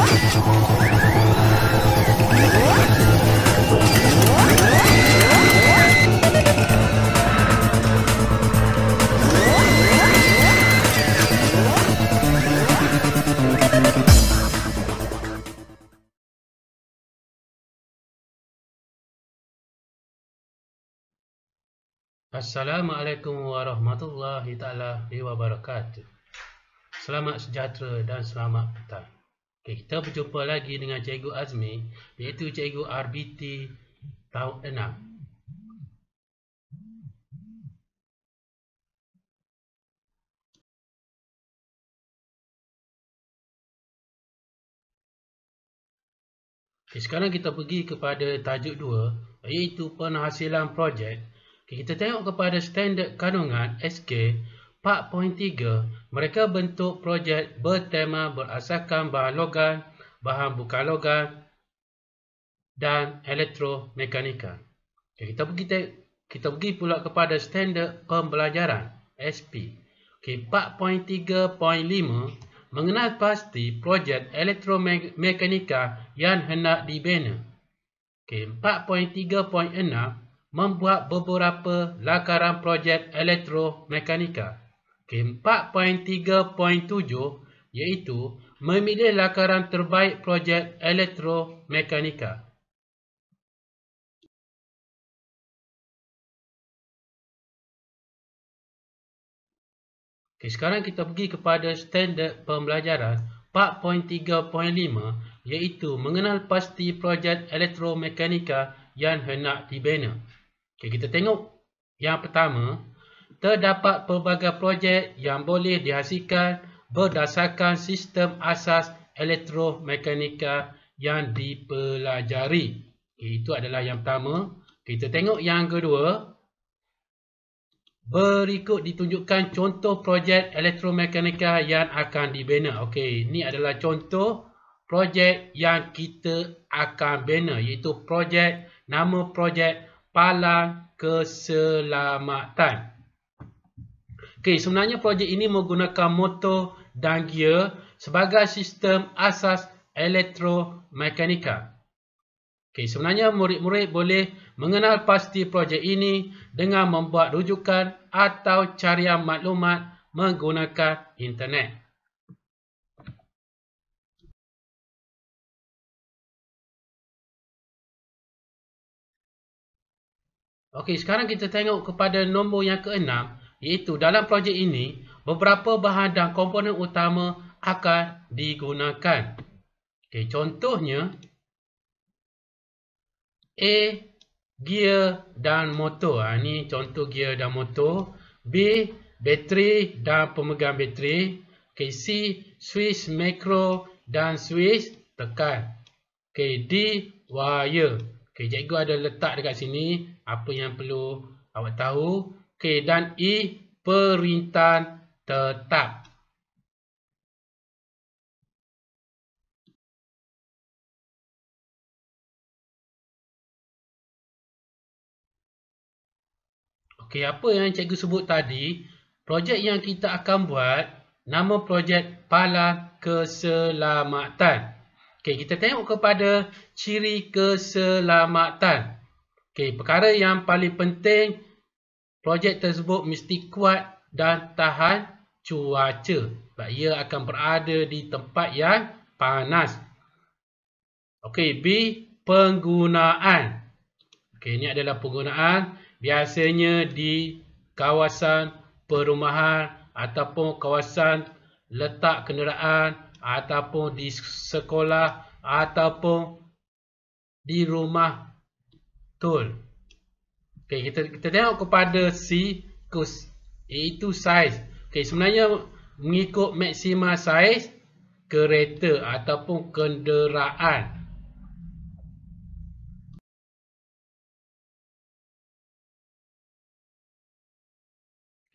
Assalamualaikum warahmatullahi ta'ala wabarakatuh. Selamat sejahtera dan selamat petang. Okay, kita berjumpa lagi dengan Cikgu Azmi, iaitu Cikgu RBT tahun 6. Okay, sekarang kita pergi kepada tajuk 2, iaitu penghasilan projek. Okay, kita tengok kepada standard kandungan SK 4.3. Mereka bentuk projek bertema berasaskan bahan logam, bahan bukan logam dan elektromekanika. Okay, kita pergi pula kepada standard pembelajaran SP. Okay, 4.3.5 mengenal pasti projek elektromekanika yang hendak dibina. Okay, 4.3.6 membuat beberapa lakaran projek elektromekanika. Okay, 4.3.7 iaitu memilih lakaran terbaik projek elektromekanika. Okay, sekarang kita pergi kepada standard pembelajaran 4.3.5 iaitu mengenal pasti projek elektromekanika yang hendak dibina. Okay, kita tengok yang pertama, terdapat pelbagai projek yang boleh dihasilkan berdasarkan sistem asas elektromekanika yang dipelajari. Okay, itu adalah yang pertama. Kita tengok yang kedua. Berikut ditunjukkan contoh projek elektromekanika yang akan dibina. Okey, ini adalah contoh projek yang kita akan bina, iaitu nama projek Palang Keselamatan. Okey, sebenarnya projek ini menggunakan motor dan gear sebagai sistem asas elektromekanika. Okey, sebenarnya murid-murid boleh mengenal pasti projek ini dengan membuat rujukan atau carian maklumat menggunakan internet. Okey, sekarang kita tengok kepada nombor yang ke-6, iaitu dalam projek ini beberapa bahan dan komponen utama akan digunakan. Okey, contohnya A, gear dan motor. Ini contoh gear dan motor. B, bateri dan pemegang bateri. Okay, C, switch makro dan switch tekan. Okay, D, wire. Okay, cikgu ada letak dekat sini apa yang perlu awak tahu. Okay, dan E, perintah tetap. Okey, apa yang cikgu sebut tadi, projek yang kita akan buat, nama projek Palang Keselamatan. Okey, kita tengok kepada ciri keselamatan. Okey, perkara yang paling penting, projek tersebut mesti kuat dan tahan cuaca. Sebab ia akan berada di tempat yang panas. Okey, B, penggunaan. Okey, ini adalah penggunaan. Biasanya di kawasan perumahan ataupun kawasan letak kenderaan ataupun di sekolah ataupun di rumah tol. Okay, kita tengok kepada C, iaitu saiz. Okay, sebenarnya mengikut maksimal saiz kereta ataupun kenderaan.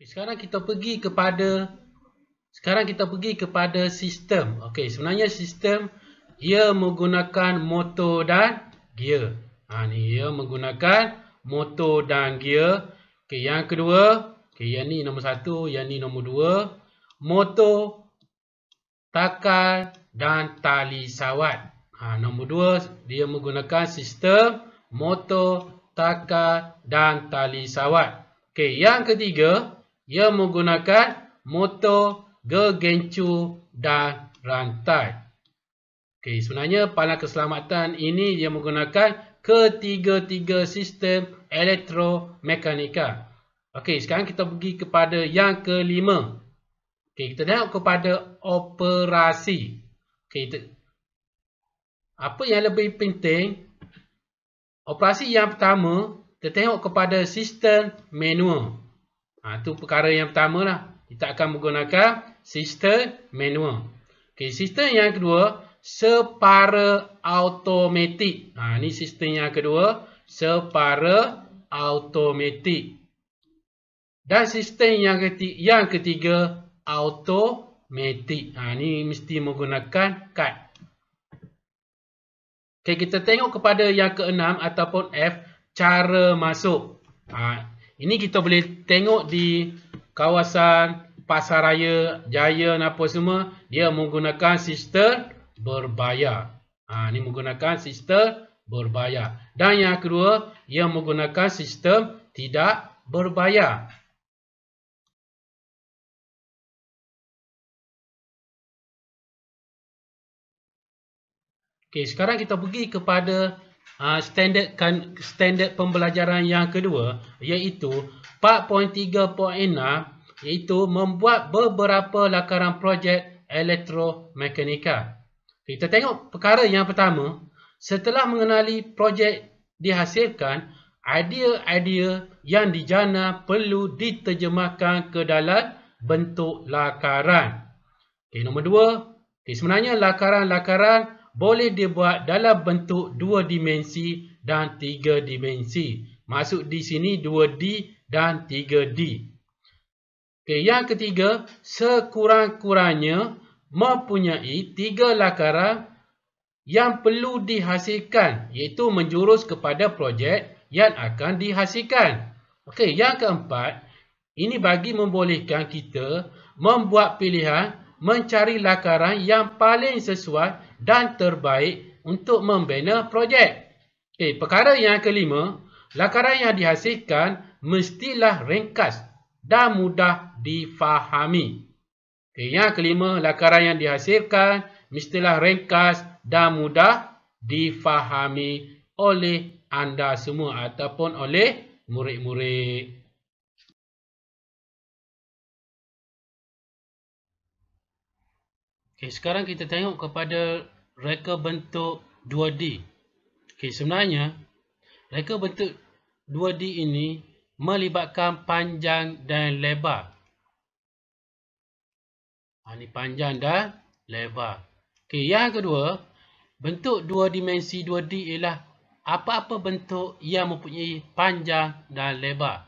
Sekarang kita pergi kepada sistem. Okey, sebenarnya sistem ia menggunakan motor dan gear. Ni ia menggunakan motor dan gear. Okey, yang kedua, yang ni nombor 1, yang ni nombor 2. Motor, takan dan tali sawat. Nombor 2, dia menggunakan sistem motor, takar dan tali sawat. Okey, yang ketiga, ia menggunakan motor, gergencu dan rantai. Okey, sebenarnya palang keselamatan ini dia menggunakan ketiga-tiga sistem elektromekanika. Okey, sekarang kita pergi kepada yang kelima. Okey, kita tengok kepada operasi. Okey, apa yang lebih penting? Operasi yang pertama, kita tengok kepada sistem manual. Itu perkara yang pertama lah. Kita akan menggunakan sistem manual. Okey, sistem yang kedua, separa automatik. Ini sistem yang kedua, separa automatik. Dan sistem yang ketiga, automatik. Ini mesti menggunakan kad. Okay, kita tengok kepada yang keenam ataupun F, cara masuk. Ini kita boleh tengok di kawasan Pasaraya, Jaya dan apa semua. Dia menggunakan sistem berbayar. Ini menggunakan sistem berbayar. Dan yang kedua, ia menggunakan sistem tidak berbayar. Okey, sekarang kita pergi kepada standard pembelajaran yang kedua, iaitu 4.3.6, iaitu membuat beberapa lakaran projek elektromekanika. Kita tengok perkara yang pertama, setelah mengenali projek dihasilkan, idea-idea yang dijana perlu diterjemahkan ke dalam bentuk lakaran. Okey, nombor 2, sebenarnya lakaran-lakaran boleh dibuat dalam bentuk 2 dimensi dan 3 dimensi. Maksud di sini 2D dan 3D. Okey, yang ketiga, sekurang-kurangnya mempunyai 3 lakaran yang perlu dihasilkan, iaitu menjurus kepada projek yang akan dihasilkan. Okey, yang keempat, ini bagi membolehkan kita membuat pilihan, mencari lakaran yang paling sesuai dan terbaik untuk membina projek. Okey, perkara yang kelima, lakaran yang dihasilkan mestilah ringkas dan mudah difahami. Okey, yang kelima, lakaran yang dihasilkan mestilah ringkas dan mudah difahami oleh anda semua ataupun oleh murid-murid. Okay, sekarang kita tengok kepada reka bentuk 2D. Okay, sebenarnya reka bentuk 2D ini melibatkan panjang dan lebar. Ini panjang dan lebar. Okay, yang kedua, bentuk 2 dimensi 2D ialah apa-apa bentuk yang mempunyai panjang dan lebar.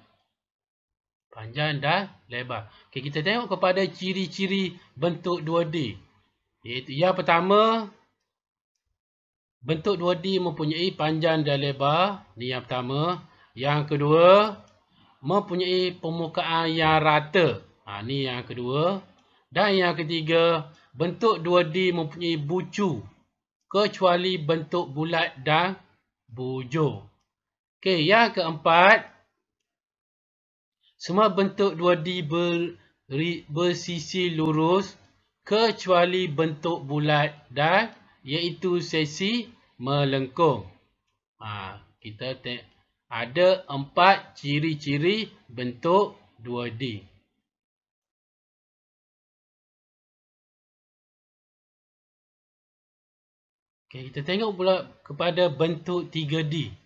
Panjang dan lebar. Okay, kita tengok kepada ciri-ciri bentuk 2D. Iaitu yang pertama, bentuk 2D mempunyai panjang dan lebar. Ini yang pertama. Yang kedua, mempunyai permukaan yang rata. Ini yang kedua. Dan yang ketiga, bentuk 2D mempunyai bucu, kecuali bentuk bulat dan bujur. Okey, yang keempat, semua bentuk 2D bersisi lurus, kecuali bentuk bulat dan iaitu sesi melengkung. Kita ada 4 ciri-ciri bentuk 2D. Okay, kita tengok pula kepada bentuk 3D.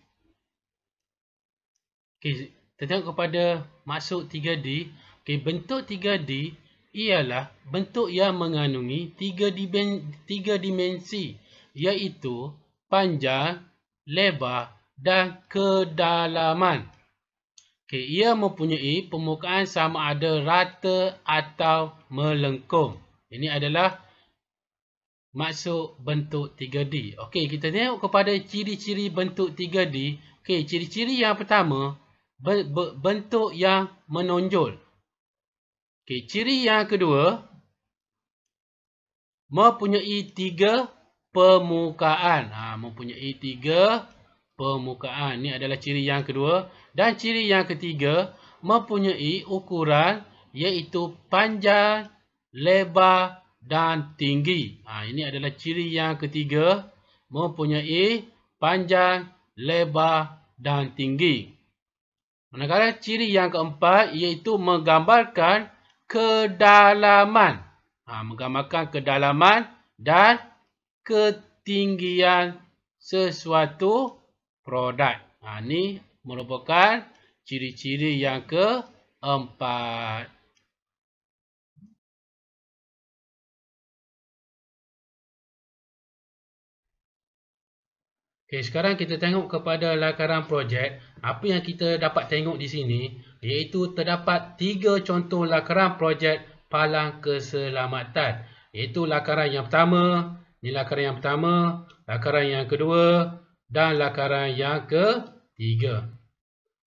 Okay, kita tengok kepada maksud 3D. Okay, bentuk 3D ialah bentuk yang mengandungi 3 dimensi, iaitu panjang, lebar dan kedalaman. Okay, ia mempunyai permukaan sama ada rata atau melengkung. Ini adalah maksud bentuk 3D. Okey, kita tengok kepada ciri-ciri bentuk 3D. Okey, ciri-ciri yang pertama, bentuk yang menonjol. Okey, ciri yang kedua, mempunyai 3 permukaan. Mempunyai 3 permukaan. Ini adalah ciri yang kedua. Dan ciri yang ketiga, mempunyai ukuran iaitu panjang, lebar dan tinggi. Ini adalah ciri yang ketiga, mempunyai panjang, lebar dan tinggi. Manakala ciri yang keempat iaitu menggambarkan kedalaman. Menggambarkan kedalaman dan ketinggian sesuatu produk. Ini merupakan ciri-ciri yang keempat. Okey, sekarang kita tengok kepada lakaran projek. Apa yang kita dapat tengok di sini iaitu terdapat 3 contoh lakaran projek palang keselamatan. Iaitu lakaran yang pertama, ini lakaran yang pertama, lakaran yang kedua dan lakaran yang ketiga.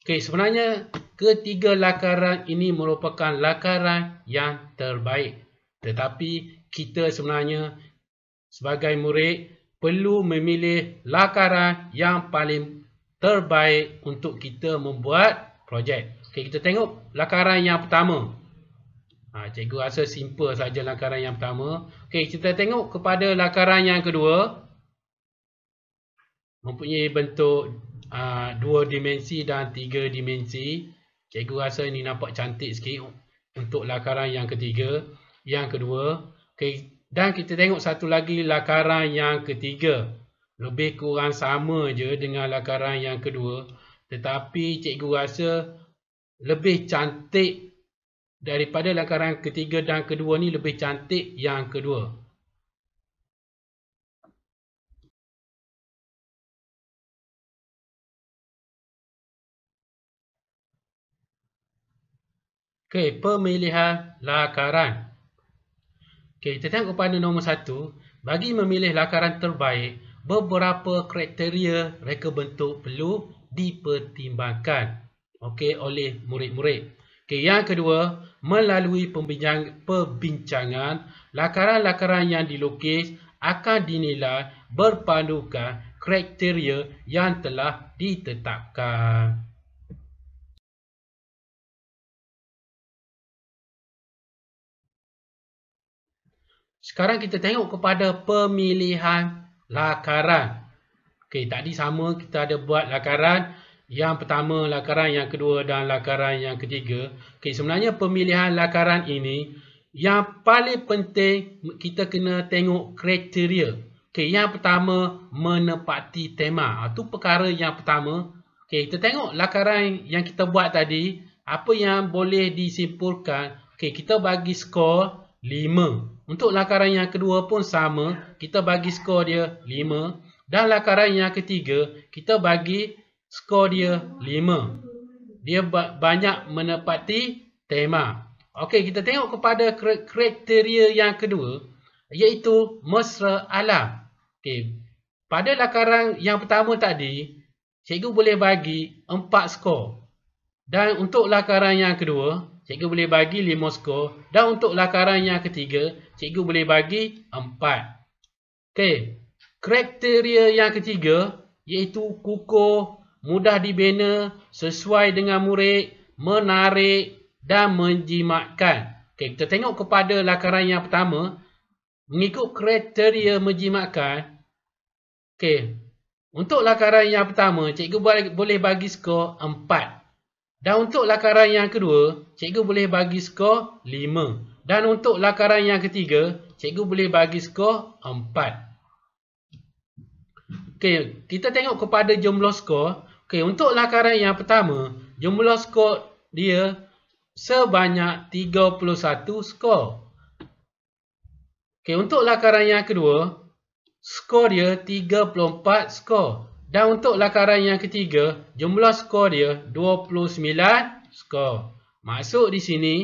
Okey, sebenarnya ketiga lakaran ini merupakan lakaran yang terbaik. Tetapi kita sebenarnya sebagai murid perlu memilih lakaran yang paling terbaik untuk kita membuat projek. Okey, kita tengok lakaran yang pertama. Cikgu rasa simple saja lakaran yang pertama. Okey, kita tengok kepada lakaran yang kedua. Mempunyai bentuk 2 dimensi dan 3 dimensi. Cikgu rasa ini nampak cantik sikit untuk lakaran yang ketiga. Yang kedua. Okey, dan kita tengok satu lagi lakaran yang ketiga. Lebih kurang sama je dengan lakaran yang kedua. Tetapi cikgu rasa lebih cantik daripada lakaran ketiga dan kedua ni, lebih cantik yang kedua. Okey, pemilihan lakaran. Okey, kita tengok kepada nombor 1. Bagi memilih lakaran terbaik, beberapa kriteria reka bentuk perlu dipertimbangkan oleh murid-murid. Okey, yang kedua, melalui perbincangan, lakaran-lakaran yang dilukis akan dinilai berpandukan kriteria yang telah ditetapkan. Sekarang kita tengok kepada pemilihan lakaran. Okey, tadi sama kita ada buat lakaran yang pertama, lakaran yang kedua dan lakaran yang ketiga. Okey, sebenarnya pemilihan lakaran ini yang paling penting kita kena tengok kriteria. Okey, yang pertama menepati tema. Itu perkara yang pertama. Okey, kita tengok lakaran yang kita buat tadi, apa yang boleh disimpulkan. Okey, kita bagi skor 5. Untuk lakaran yang kedua pun sama, kita bagi skor dia 5. Dan lakaran yang ketiga, kita bagi skor dia 5. Dia banyak menepati tema. Okey, kita tengok kepada kriteria yang kedua, iaitu mesra alam. Okey, pada lakaran yang pertama tadi, cikgu boleh bagi 4 skor. Dan untuk lakaran yang kedua, cikgu boleh bagi 5 skor. Dan untuk lakaran yang ketiga, cikgu boleh bagi 4. Okey, kriteria yang ketiga iaitu kukuh, mudah dibina, sesuai dengan murid, menarik dan menjimatkan. Okey, kita tengok kepada lakaran yang pertama, mengikut kriteria menjimatkan. Okey, untuk lakaran yang pertama, cikgu boleh bagi skor 4. Dan untuk lakaran yang kedua, cikgu boleh bagi skor 5. Dan untuk lakaran yang ketiga, cikgu boleh bagi skor 4. Okey, kita tengok kepada jumlah skor. Okey, untuk lakaran yang pertama, jumlah skor dia sebanyak 31 skor. Okey, untuk lakaran yang kedua, skor dia 34 skor. Dan untuk lakaran yang ketiga, jumlah skor dia 29 skor. Maksud di sini,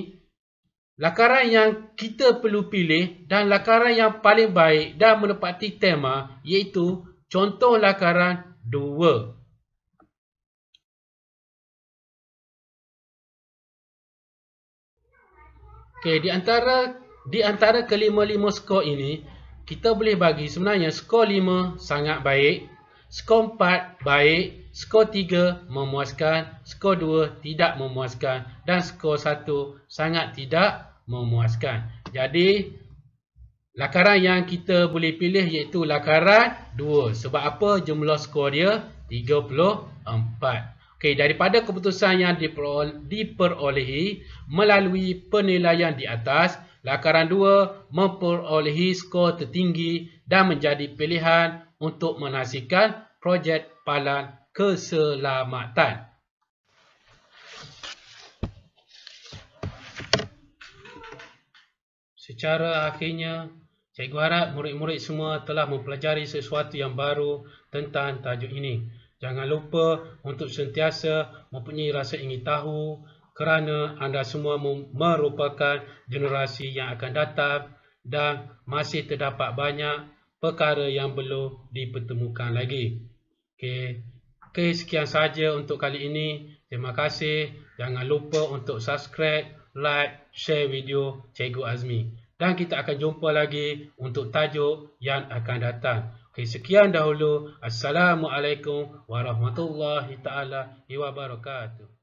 lakaran yang kita perlu pilih dan lakaran yang paling baik dan menepati tema iaitu contoh lakaran 2. Okey, di antara kelima-lima skor ini, kita boleh bagi sebenarnya skor 5 sangat baik, skor 4 baik, skor 3 memuaskan, skor 2 tidak memuaskan dan skor 1 sangat tidak memuaskan. Jadi lakaran yang kita boleh pilih iaitu lakaran 2. Sebab apa? Jumlah skor dia 34. Okey, daripada keputusan yang diperolehi melalui penilaian di atas, lakaran 2 memperolehi skor tertinggi dan menjadi pilihan untuk menhasilkan projek palan keselamatan. Secara akhirnya, cikgu harap murid-murid semua telah mempelajari sesuatu yang baru tentang tajuk ini. Jangan lupa untuk sentiasa mempunyai rasa ingin tahu kerana anda semua merupakan generasi yang akan datang dan masih terdapat banyak perkara yang belum dipertemukan lagi. Okey, sekian sahaja untuk kali ini. Terima kasih. Jangan lupa untuk subscribe, like, share video Cikgu Azmi. Dan kita akan jumpa lagi untuk tajuk yang akan datang. Okey, sekian dahulu. Assalamualaikum warahmatullahi taala wabarakatuh.